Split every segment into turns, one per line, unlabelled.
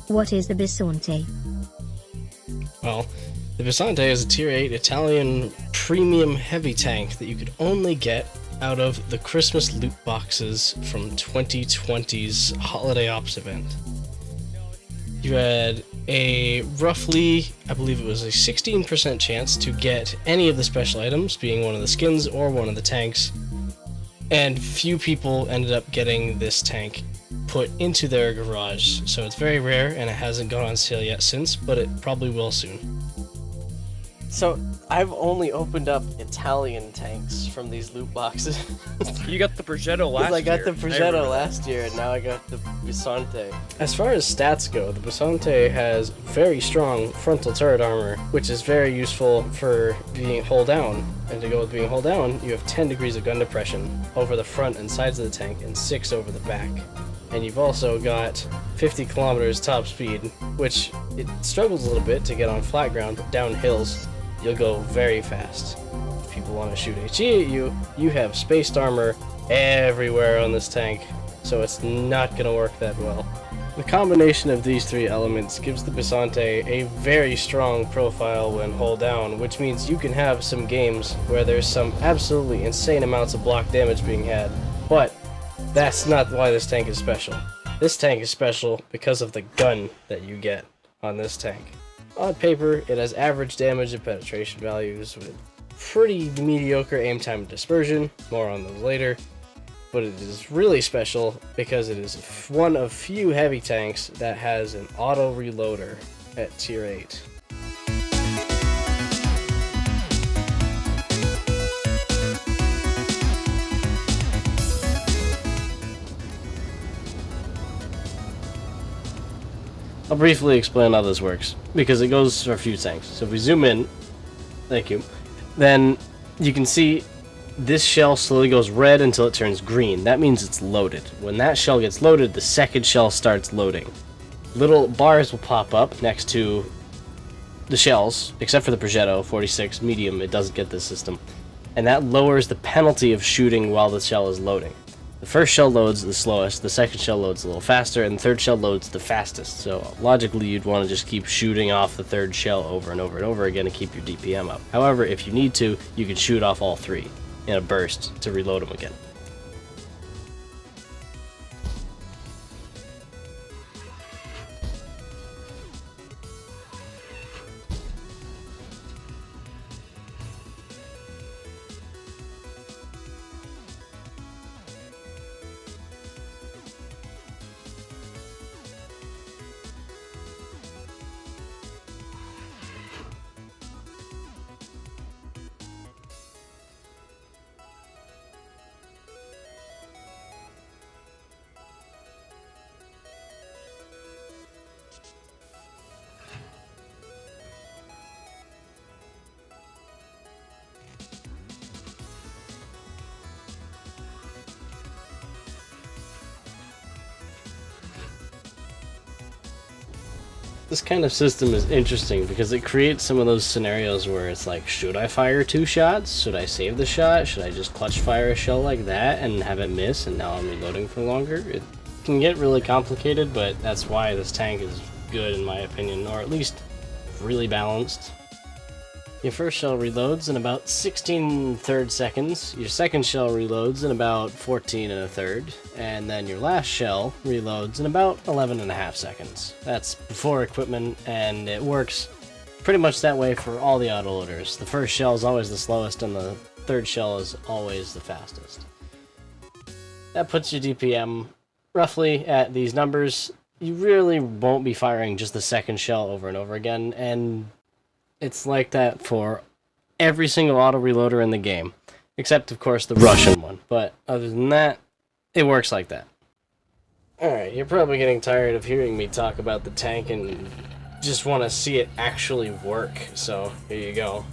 What is the Bisonte?
Well, the Bisonte is a tier 8 Italian premium heavy tank that you could only get out of the Christmas loot boxes from 2020's Holiday Ops event. You had a roughly, I believe it was a 16% chance to get any of the special items, being one of the skins or one of the tanks, and few people ended up getting this tank put into their garage, so it's very rare and it hasn't gone on sale yet since, but it probably will soon.
So, I've only opened up Italian tanks from these loot boxes.
You got the Progetto last year.
I got the Progetto last year, and now I got the Bisonte.
As far as stats go, the Bisonte has very strong frontal turret armor, which is very useful for being hull down. And to go with being hull down, you have 10 degrees of gun depression over the front and sides of the tank, and 6 over the back. And you've also got 50 kilometers top speed, which it struggles a little bit to get on flat ground, but down hills, you'll go very fast. If people want to shoot HE at you, you have spaced armor everywhere on this tank, so it's not going to work that well. The combination of these three elements gives the Bisonte a very strong profile when hull down, which means you can have some games where there's some absolutely insane amounts of block damage being had, but that's not why this tank is special. This tank is special because of the gun that you get on this tank. On paper, it has average damage and penetration values with pretty mediocre aim time and dispersion, more on those later, but it is really special because it is one of few heavy tanks that has an auto reloader at tier 8. I'll briefly explain how this works, because it goes for a few tanks. So if we zoom in, thank you, then you can see this shell slowly goes red until it turns green. That means it's loaded. When that shell gets loaded, the second shell starts loading. Little bars will pop up next to the shells, except for the Progetto 46 medium, it doesn't get this system. And that lowers the penalty of shooting while the shell is loading. The first shell loads the slowest, the second shell loads a little faster, and the third shell loads the fastest. So logically you'd want to just keep shooting off the third shell over and over and over again to keep your DPM up. However, if you need to, you can shoot off all three in a burst to reload them again. This kind of system is interesting because it creates some of those scenarios where it's like, should I fire 2 shots? Should I save the shot? Should I just clutch fire a shell like that and have it miss and now I'm reloading for longer? It can get really complicated, but that's why this tank is good in my opinion, or at least really balanced. Your first shell reloads in about 16 third seconds, your second shell reloads in about 14 and a third, and then your last shell reloads in about 11 and a half seconds. That's before equipment, and it works pretty much that way for all the autoloaders. The first shell is always the slowest, and the third shell is always the fastest. That puts your DPM roughly at these numbers. You really won't be firing just the second shell over and over again, and it's like that for every single auto reloader in the game, except of course the Russian one, but other than that, it works like that. Alright, you're probably getting tired of hearing me talk about the tank and just want to see it actually work, so here you go.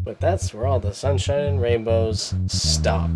But that's where all the sunshine and rainbows stop.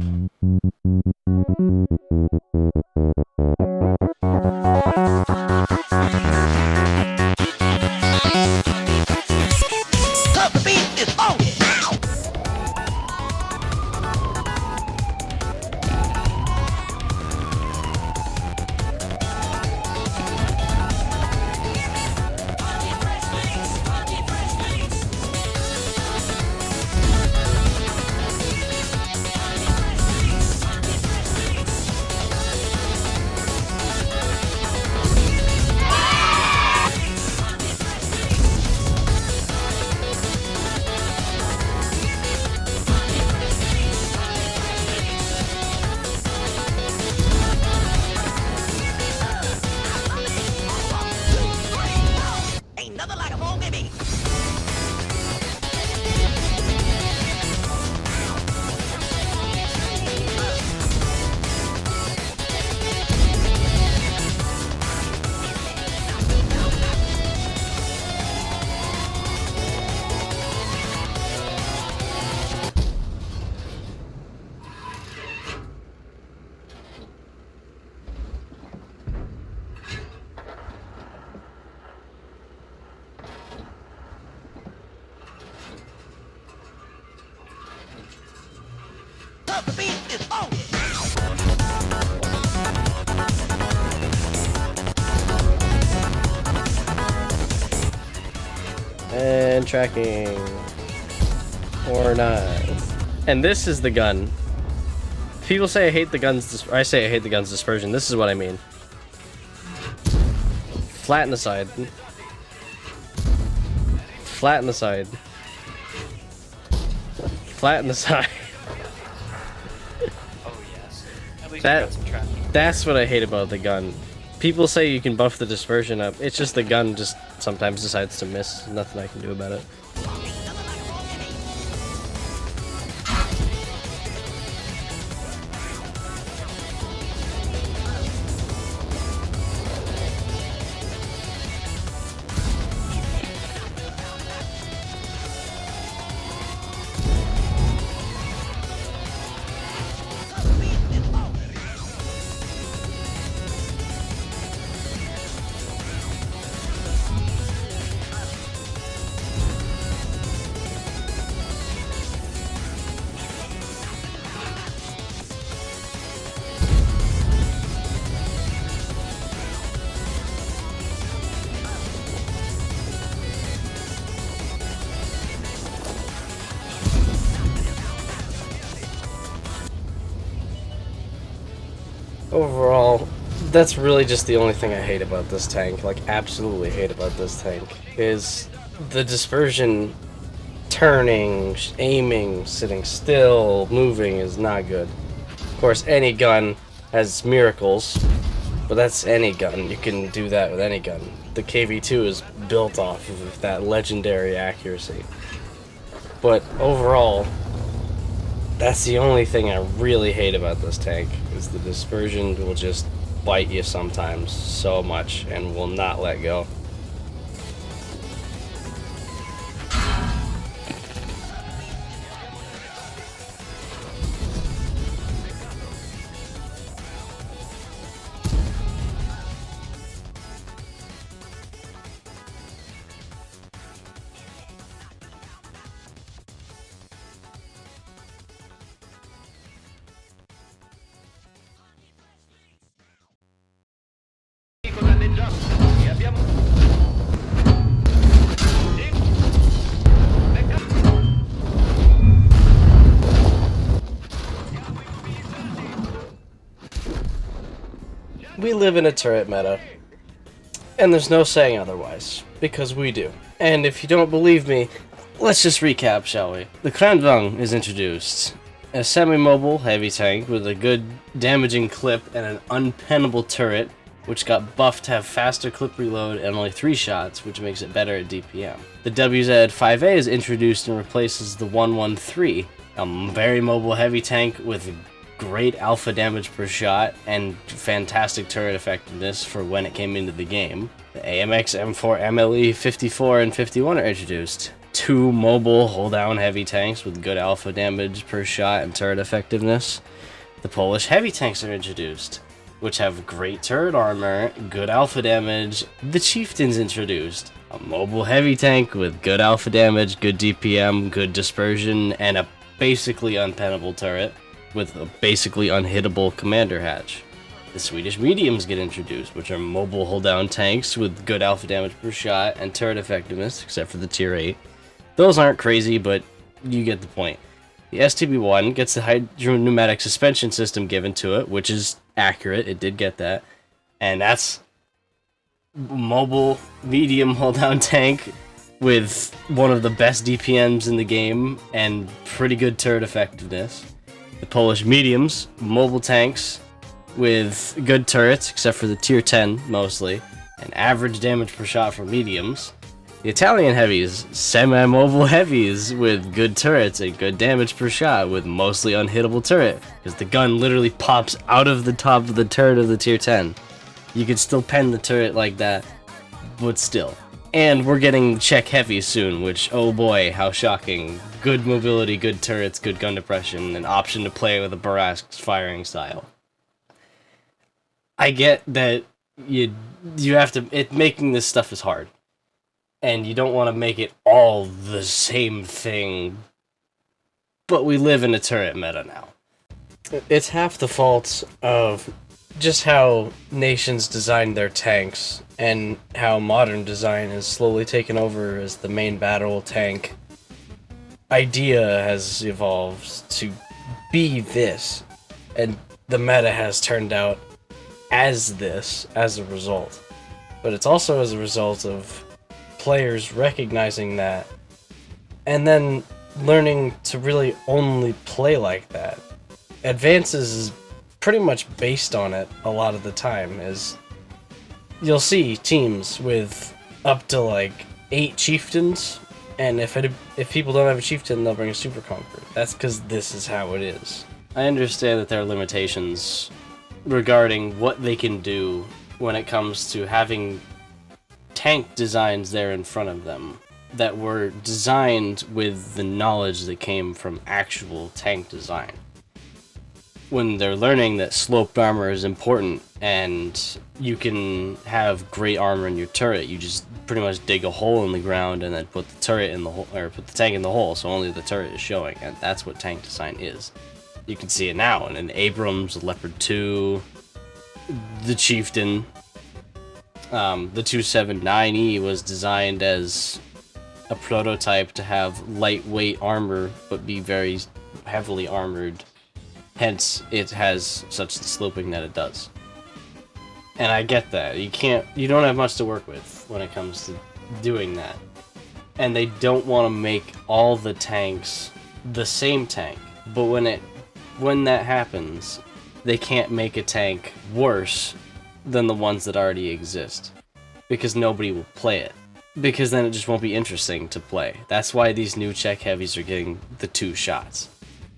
And tracking. Or not. And this is the gun. People say I hate the guns, I say I hate the gun's dispersion. This is what I mean. Flatten the side. Flatten the side. Flatten the side.
Oh yes. At least you got some tracking.
That's what I hate about the gun. People say you can buff the dispersion up. It's just the gun just sometimes decides to miss. Nothing I can do about it. Overall, that's really just the only thing I hate about this tank, like absolutely hate about this tank, is the dispersion, turning, aiming, sitting still, moving is not good. Of course, any gun has miracles, but that's any gun. You can do that with any gun. The KV-2 is built off of that legendary accuracy. But overall, that's the only thing I really hate about this tank, is the dispersion will just bite you sometimes so much and will not let go. We live in a turret meta, and there's no saying otherwise, because we do. And if you don't believe me, let's just recap, shall we? The Krandvang is introduced. A semi-mobile heavy tank with a good damaging clip and an unpennable turret, which got buffed to have faster clip reload and only 3 shots, which makes it better at DPM. The WZ5A is introduced and replaces the 113, a very mobile heavy tank with great alpha damage per shot and fantastic turret effectiveness for when it came into the game. The AMX M4 MLE 54 and 51 are introduced. 2 mobile hold-down heavy tanks with good alpha damage per shot and turret effectiveness. The Polish heavy tanks are introduced, which have great turret armor, good alpha damage. The Chieftain's introduced, a mobile heavy tank with good alpha damage, good DPM, good dispersion, and a basically unpennable turret with a basically unhittable commander hatch. The Swedish mediums get introduced, which are mobile hold-down tanks with good alpha damage per shot and turret effectiveness, except for the tier 8. Those aren't crazy, but you get the point. The STB-1 gets the hydropneumatic suspension system given to it, which is accurate, it did get that. And that's mobile medium hold-down tank with one of the best DPMs in the game and pretty good turret effectiveness. The Polish mediums, mobile tanks with good turrets, except for the tier 10 mostly, and average damage per shot for mediums. The Italian heavies, semi-mobile heavies with good turrets and good damage per shot with mostly unhittable turret, because the gun literally pops out of the top of the turret of the tier 10. You could still pen the turret like that, but still. And we're getting Czech heavies soon, which, oh boy, how shocking. Good mobility, good turrets, good gun depression, an option to play with a Barask's firing style. I get that you have to, making this stuff is hard. And you don't want to make it all the same thing, but we live in a turret meta now. It's half the fault of just how nations design their tanks, and how modern design is slowly taken over as the main battle tank idea has evolved to be this, and the meta has turned out as this as a result. But it's also as a result of players recognizing that and then learning to really only play like that. Advances is pretty much based on it a lot of the time, is you'll see teams with up to like 8 chieftains, and if people don't have a chieftain, they'll bring a super conqueror. That's because this is how it is. I understand that there are limitations regarding what they can do when it comes to having tank designs there in front of them that were designed with the knowledge that came from actual tank design. When they're learning that sloped armor is important and you can have great armor in your turret, you just pretty much dig a hole in the ground and then put the turret in the hole, or put the tank in the hole, so only the turret is showing, and that's what tank design is. You can see it now in an Abrams, Leopard 2, the Chieftain. The 279E was designed as a prototype to have lightweight armor but be very heavily armored, hence it has such the sloping that it does. And I get that. You don't have much to work with when it comes to doing that. And they don't want to make all the tanks the same tank, but when that happens, they can't make a tank worse than the ones that already exist, because nobody will play it, because then it just won't be interesting to play. That's why these new Czech heavies are getting the 2 shots,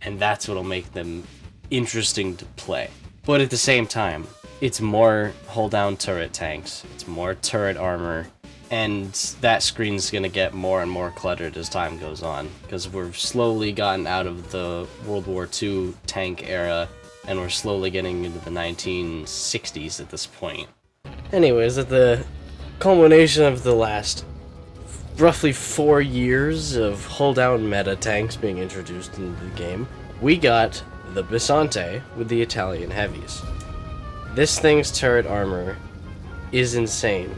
and that's what'll make them interesting to play. But at the same time, it's more hold down turret tanks, it's more turret armor, and that screen's gonna get more and more cluttered as time goes on, because we've slowly gotten out of the World War II tank era, and we're slowly getting into the 1960s at this point. Anyways, at the culmination of the last roughly 4 years of hold-down meta tanks being introduced into the game, we got the Bisonte with the Italian heavies. This thing's turret armor is insane,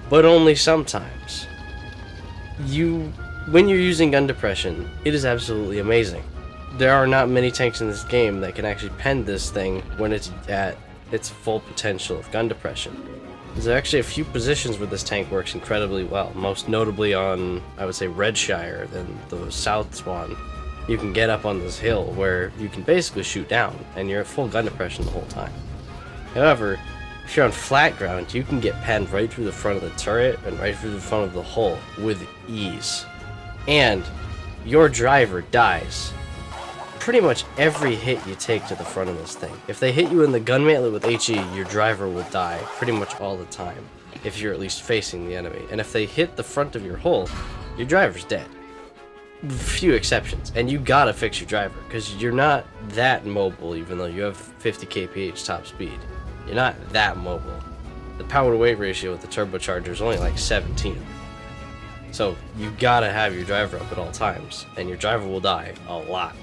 but only sometimes. When you're using gun depression, it is absolutely amazing. There are not many tanks in this game that can actually pen this thing when it's at its full potential of gun depression. There's actually a few positions where this tank works incredibly well, most notably on, I would say, Redshire, and the South Swan. You can get up on this hill where you can basically shoot down, and you're at full gun depression the whole time. However, if you're on flat ground, you can get penned right through the front of the turret and right through the front of the hull with ease. And your driver dies pretty much every hit you take to the front of this thing. If they hit you in the gun mantlet with HE, your driver will die pretty much all the time, if you're at least facing the enemy. And if they hit the front of your hull,
your driver's dead. Few exceptions, and you gotta fix your driver because you're not that mobile. Even though you have 50 kph top speed, you're not that mobile. The power to weight ratio with the turbocharger is only like 17, so you gotta have your driver up at all times, and your driver will die a lot.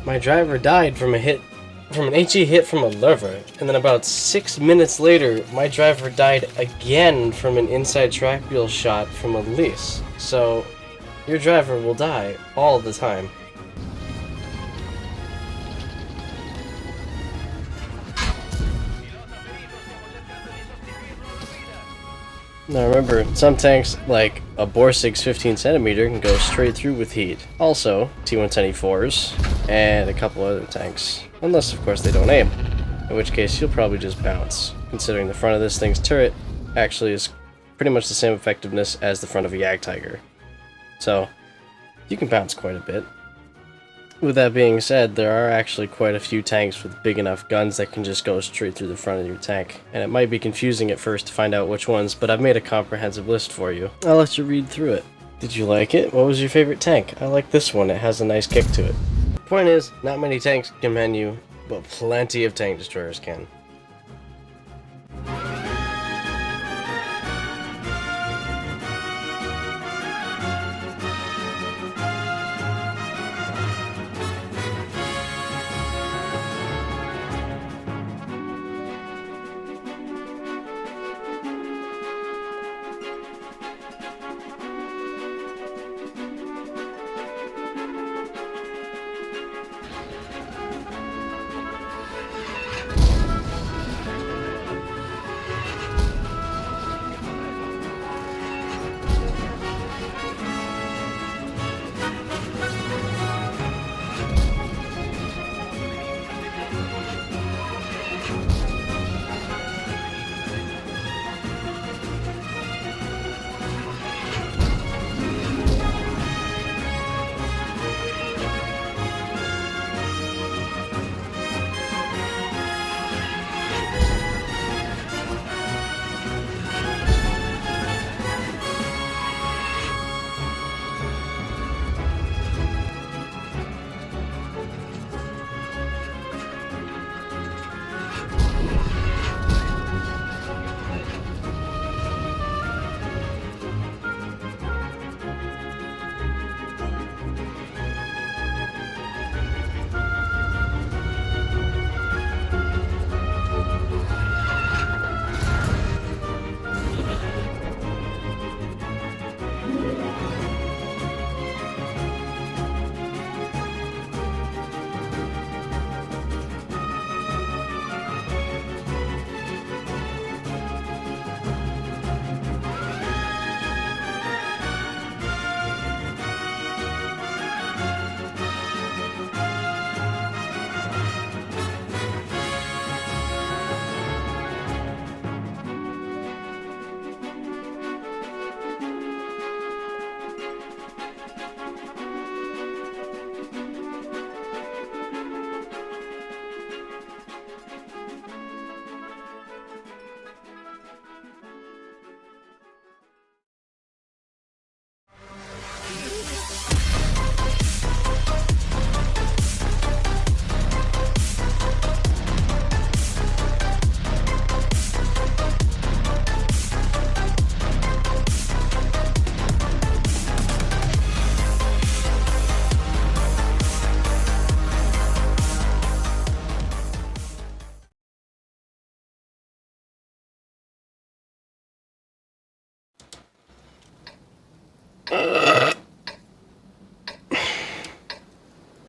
My driver died from an HE hit from a lever, and then about 6 minutes later, my driver died again from an inside track wheel shot from a lease. So your driver will die all the time. Now remember, some tanks, like a Borsig's 15 centimeter, can go straight through with heat. Also, T124s, and a couple other tanks. Unless, of course, they don't aim. In which case, you'll probably just bounce, considering the front of this thing's turret actually is pretty much the same effectiveness as the front of a Jagdtiger. So, you can bounce quite a bit. With that being said, there are actually quite a few tanks with big enough guns that can just go straight through the front of your tank. And it might be confusing at first to find out which ones, but I've made a comprehensive list for you. I'll let you read through it. Did you like it? What was your favorite tank? I like this one, it has a nice kick to it. Point is, not many tanks can mend you, but plenty of tank destroyers can.